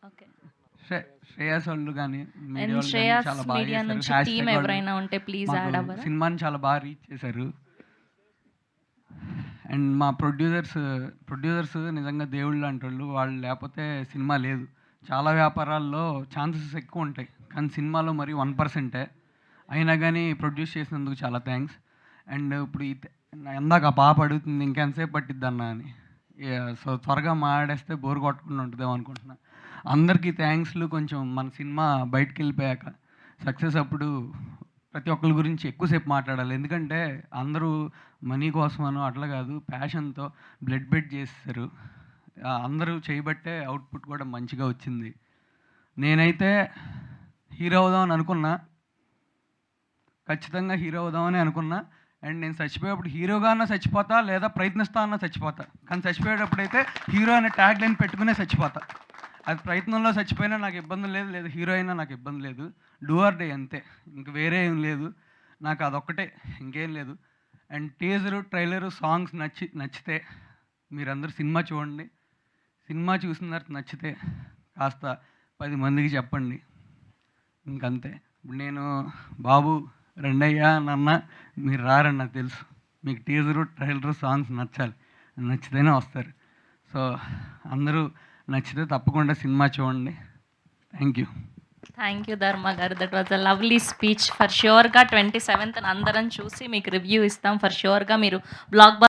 Okay. Shreyas వాళ్ళు కానీ media and వాళ్ళు కానీ శ్రేయాస్ చాలా బాగా మీడియా చేశారు. నుంచి హ్యాష్ టీమ్ ట్యాగ్ వాళ్ళు ఎవరైనా ఉంటే ప్లీజ్ మాకు యాడ్ అవ్వరా? సినిమాని చాలా బాగా రీచ్ చేశారు. అండ్ మా ప్రొడ్యూసర్స్ నిజంగా దేవుళ్ళు లాంటోళ్ళు. వాళ్ళు లేకపోతే సినిమా లేదు. చాలా వ్యాపారాల్లో ఛాన్సెస్ ఎక్కువ ఉంటాయి, కానీ సినిమాలో మరి 1%. అయినా కానీ ప్రొడ్యూస్ చేసినందుకు చాలా థ్యాంక్స్. అండ్ ఇప్పుడు ఇందాక ఆ పాప అడుగుతుంది ఇంకెంతసేపు పట్టిద్దన్నా అని. సో త్వరగా మాట్లాడేస్తే బోర్ కొట్టకుండా ఉంటుందేమో అనుకుంటున్నా. అందరికీ థ్యాంక్స్లు. కొంచెం మన సినిమా బయటికి వెళ్ళిపోయాక సక్సెస్ అప్పుడు ప్రతి ఒక్కరి గురించి ఎక్కువసేపు మాట్లాడాలి. ఎందుకంటే అందరూ మనీ కోసమనో అట్లా కాదు, ప్యాషన్తో బ్లడ్ బెట్ చేస్తారు. అందరూ చేయబట్టే అవుట్పుట్ కూడా మంచిగా వచ్చింది. నేనైతే హీరో అవుదామని అనుకున్నా, ఖచ్చితంగా హీరో అవుదామని అనుకున్నా. అండ్ నేను చచ్చిపోయేప్పుడు హీరోగా అన్నా చచ్చిపోతా, లేదా ప్రయత్నిస్తా అన్నా చచ్చిపోతా. కానీ చచ్చిపోయేటప్పుడు అయితే హీరో అనే ట్యాగ్ లైన్ పెట్టుకునే చచ్చిపోతా. అది ప్రయత్నంలో చచ్చిపోయినా నాకు ఇబ్బంది లేదు, లేదా హీరో అయినా నాకు ఇబ్బంది లేదు. డూ ఆర్ డే అంతే, ఇంక వేరే ఏం లేదు. నాకు అదొక్కటే, ఇంకేం లేదు. అండ్ టీజరు, ట్రైలరు, సాంగ్స్ నచ్చితే మీరందరూ సినిమా చూడండి. సినిమా చూసిన తర్వాత నచ్చితే కాస్త 10 మందికి చెప్పండి. ఇంకంతే. ఇప్పుడు నేను బాబు రెండయ్యా నన్న మీరు రారని నాకు తెలుసు. మీకు టీజరు, ట్రైలరు, సాంగ్స్ నచ్చాలి. నచ్చితేనే వస్తారు. సో అందరూ నచ్చితే తప్పకుండా సినిమా చూడండి. Thank you. Thank you Dharma గారు. That was a lovely speech. For ష్యూర్గా 27th అందరం చూసి మీకు రివ్యూ ఇస్తాం. ఫర్ ష్యూర్గా మీరు బ్లాక్